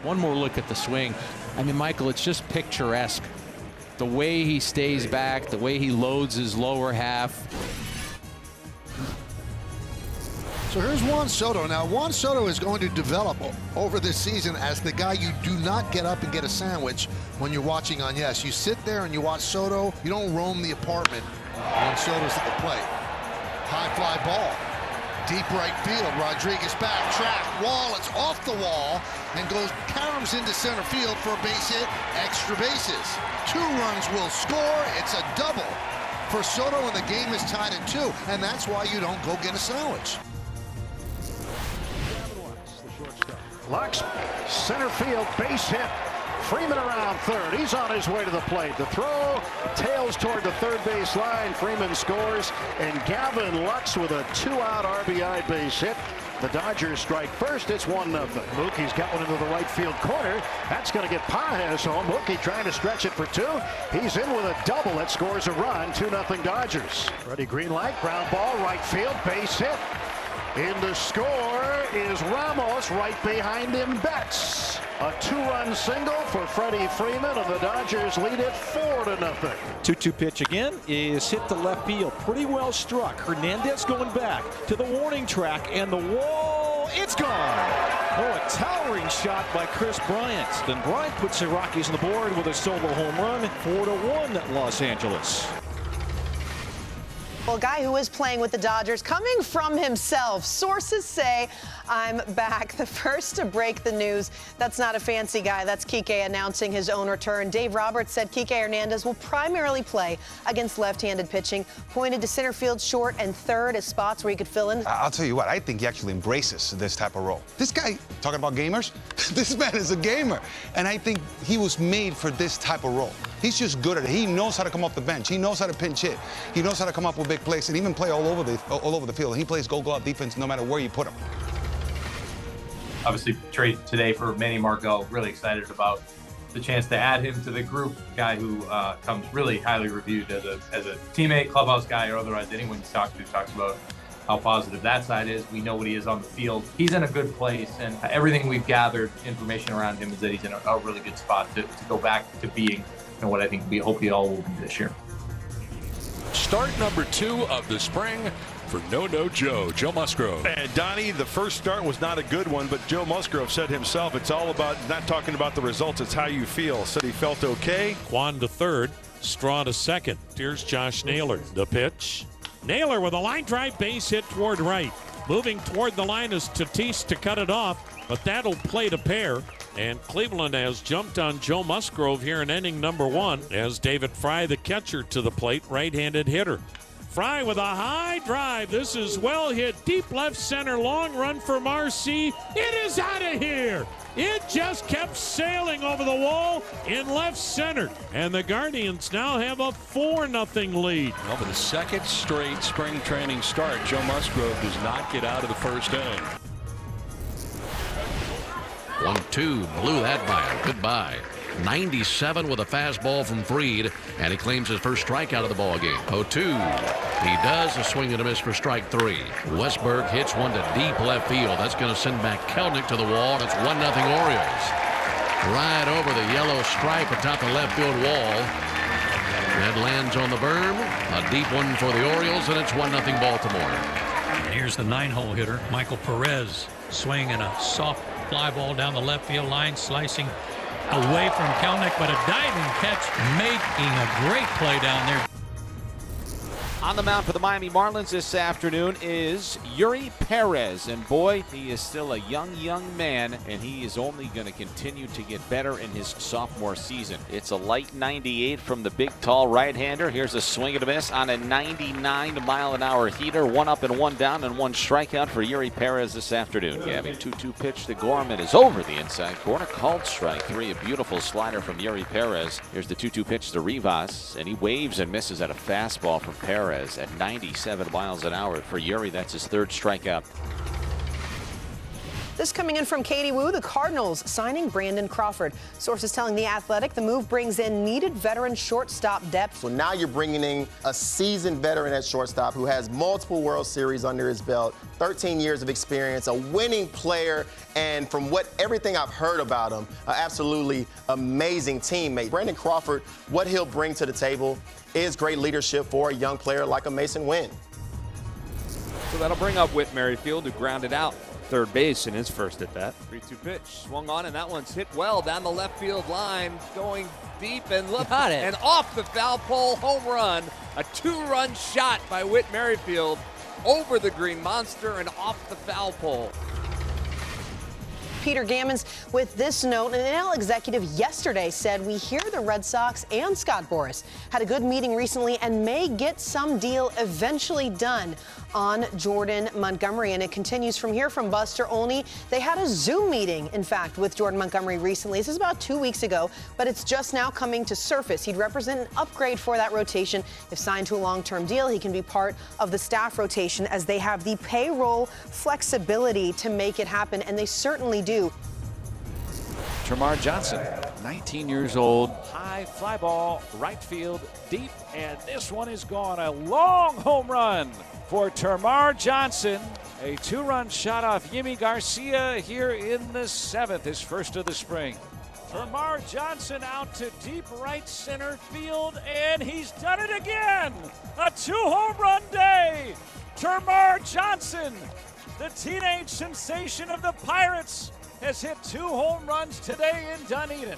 One more look at the swing. I mean, Michael, it's just picturesque. The way he stays back, the way he loads his lower half. So here's Juan Soto. Now, Juan Soto is going to develop over this season as the guy you do not get up and get a sandwich when you're watching on Yes. You sit there and you watch Soto. You don't roam the apartment when Soto's at the plate. High fly ball. Deep right field. Rodriguez back, track, wall. It's off the wall and goes caroms into center field for a base hit. Extra bases. 2 runs will score. It's a double for Soto, and the game is tied at 2. And that's why you don't go get a sandwich. Lux, center field, base hit. Freeman around third. He's on his way to the plate. The throw tails toward the third base line. Freeman scores, and Gavin Lux with a 2-out RBI base hit. The Dodgers strike first. It's 1-0. Mookie's got one into the right field corner. That's going to get Pages home. Mookie trying to stretch it for 2. He's in with a double that scores a run. 2-0 Dodgers. Freddie Greenlight, ground ball, right field, base hit. In to score is Ramos, right behind him, Betts. A 2-run single for Freddie Freeman, and the Dodgers lead it 4-0. 2-2 pitch again is hit to left field. Pretty well struck. Hernandez going back to the warning track, and the wall, it's gone. Oh, a towering shot by Chris Bryant. Then Bryant puts the Rockies on the board with a solo home run. 4-1 Los Angeles. Well, a guy who is playing with the Dodgers, coming from himself. Sources say, I'm back. The first to break the news. That's not a fancy guy. That's Kiké announcing his own return. Dave Roberts said Kiké Hernandez will primarily play against left-handed pitching. Pointed to center field, short, and third as spots where he could fill in. I'll tell you what, I think he actually embraces this type of role. This guy, talking about gamers, this man is a gamer. And I think he was made for this type of role. He's just good at it. He knows how to come off the bench. He knows how to pinch hit. He knows how to come up with big plays and even play all over the field. And he plays gold glove defense no matter where you put him. Obviously, trade today for Manny Margot. Really excited about the chance to add him to the group. Guy who comes really highly reviewed as a teammate, clubhouse guy, or otherwise. Anyone he's talked to talks about how positive that side is. We know what he is on the field. He's in a good place, and everything we've gathered, information around him, is that he's in a really good spot to go back to being what I think we hope he all will be this year. Start number 2 of the spring for No Joe Musgrove. And Donnie, the first start was not a good one, but Joe Musgrove said himself, it's all about not talking about the results, it's how you feel. Said he felt okay. Juan to third, Straw to second. Here's Josh Naylor. The pitch. Naylor with a line drive base hit toward right. Moving toward the line is Tatis to cut it off, but that'll play to pair. And Cleveland has jumped on Joe Musgrove here in inning number 1 as David Fry, the catcher, to the plate, right-handed hitter. Fry with a high drive. This is well hit. Deep left center. Long run for Marcy. It is out of here. It just kept sailing over the wall in left center. And the Guardians now have a 4-0 lead. Well, for the second straight spring training start, Joe Musgrove does not get out of the first inning. 1-2, blew that by him. Goodbye. 97 with a fastball from Fried, and he claims his first strikeout of the ball game. 0-2. He does a swing and a miss for strike 3. Westberg hits one to deep left field. That's going to send back Kelnick to the wall. It's 1-0 Orioles. Right over the yellow stripe atop the left field wall. That lands on the berm. A deep one for the Orioles, and it's 1-0 Baltimore. And here's the 9-hole hitter, Michael Perez, swinging a soft fly ball down the left field line, slicing away from Kelnick, but a diving catch, making a great play down there. On the mound for the Miami Marlins this afternoon is Yuri Perez, and boy, he is still a young man, and he is only going to continue to get better in his sophomore season. It's a light 98 from the big, tall right-hander. Here's a swing and a miss on a 99-mile-an-hour heater. 1 up and 1 down and 1 strikeout for Yuri Perez this afternoon. Gabby, 2-2 pitch to Gorman is over the inside corner, called strike 3. A beautiful slider from Yuri Perez. Here's the 2-2 pitch to Rivas, and he waves and misses at a fastball from Perez. At 97 miles an hour for Yuri. That's his 3rd strikeout. This coming in from Katie Wu, the Cardinals signing Brandon Crawford. Sources telling The Athletic the move brings in needed veteran shortstop depth. So now you're bringing in a seasoned veteran at shortstop who has multiple World Series under his belt, 13 years of experience, a winning player, and from everything I've heard about him, an absolutely amazing teammate. Brandon Crawford, what he'll bring to the table is great leadership for a young player like a Mason Wynn. So that'll bring up Whit Merrifield, who grounded out third base in his first at bat. 3-2 pitch, swung on, and that one's hit well down the left field line, going deep and look, and off the foul pole, home run. A 2-run shot by Whit Merrifield over the Green Monster and off the foul pole. Peter Gammons with this note. An NL executive yesterday said, we hear the Red Sox and Scott Boras had a good meeting recently and may get some deal eventually done on Jordan Montgomery. And it continues from here from Buster Olney. They had a Zoom meeting, in fact, with Jordan Montgomery recently. This is about 2 weeks ago, but it's just now coming to surface. He'd represent an upgrade for that rotation. If signed to a long-term deal, he can be part of the staff rotation as they have the payroll flexibility to make it happen, and they certainly do. Termarr Johnson, 19 years old. High fly ball, right field, deep, and this one is gone. A long home run for Termarr Johnson. A 2-run shot off Yimi Garcia here in the 7th, his first of the spring. Termarr Johnson out to deep right center field, and he's done it again. A 2-home run day. Termarr Johnson, the teenage sensation of the Pirates, has hit 2 home runs today in Dunedin.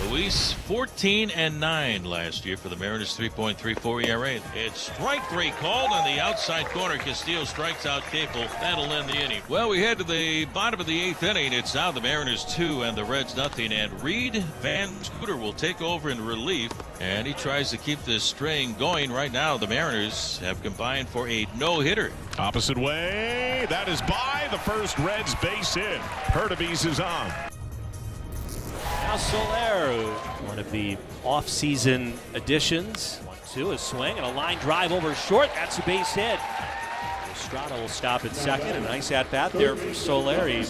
Luis, 14-9 last year for the Mariners, 3.34 ERA. It's strike 3 called on the outside corner. Castillo strikes out Capel. That'll end the inning. Well, we head to the bottom of the 8th inning. It's now the Mariners 2 and the Reds nothing. And Reed Van Scooter will take over in relief, and he tries to keep this string going. Right now, the Mariners have combined for a no-hitter. Opposite way. That is by the first Reds base hit. Hurtubise is on. Now Soler, one of the off-season additions. 1-2, a swing and a line drive over short. That's a base hit. Estrada will stop at second. A nice at-bat there for Soler. He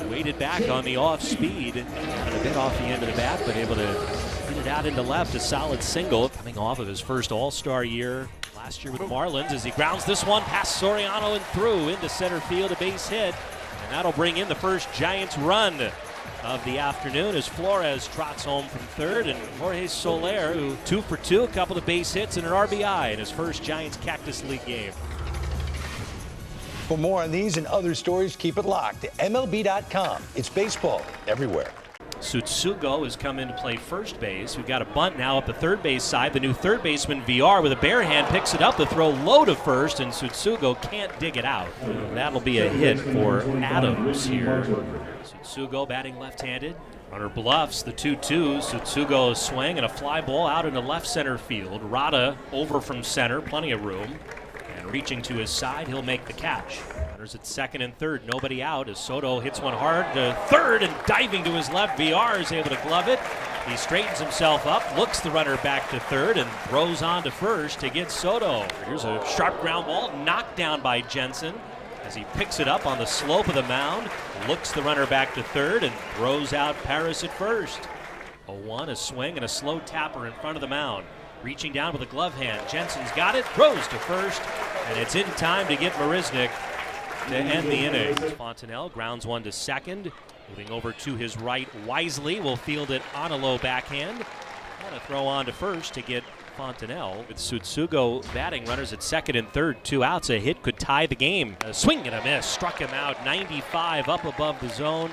waited back on the off-speed. Got a bit off the end of the bat, but able to hit it out into left. A solid single. Coming off of his first All-Star year last year with the Marlins as he grounds this one past Soriano and through into center field. A base hit. And that'll bring in the first Giants run of the afternoon as Flores trots home from third, and Jorge Soler, who 2 for 2, a couple of base hits and an RBI in his first Giants Cactus League game. For more on these and other stories, keep it locked to MLB.com. It's baseball everywhere. Tsutsugo has come in to play first base. We've got a bunt now up the third base side. The new third baseman, VR, with a bare hand, picks it up. The throw low to first, and Tsutsugo can't dig it out. That'll be a hit for Adams here. Tsutsugo batting left-handed. Runner bluffs the 2-2. Tsutsugo a swing and a fly ball out into left center field. Rada over from center, plenty of room. And reaching to his side, he'll make the catch. Runners at second and third, nobody out as Soto hits one hard to third, and diving to his left, VR is able to glove it. He straightens himself up, looks the runner back to third, and throws on to first to get Soto. Here's a sharp ground ball knocked down by Jensen as he picks it up on the slope of the mound, looks the runner back to third, and throws out Paris at first. 0-1, a swing and a slow tapper in front of the mound. Reaching down with a glove hand, Jensen's got it, throws to first, and it's in time to get Marisnick to end the inning. Fontenelle grounds one to second. Moving over to his right, Wisely will field it on a low backhand. And a throw on to first to get Fontenelle. With Tsutsugo batting, runners at second and third, 2 outs. A hit could tie the game. A swing and a miss, struck him out. 95 up above the zone.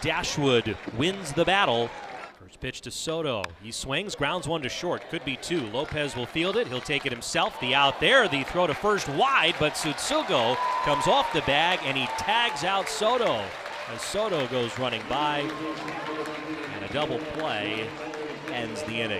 Dashwood wins the battle. First pitch to Soto. He swings, grounds one to short. Could be 2. Lopez will field it. He'll take it himself. The out there. The throw to first wide, but Tsutsugo comes off the bag and he tags out Soto as Soto goes running by. And a double play ends the inning.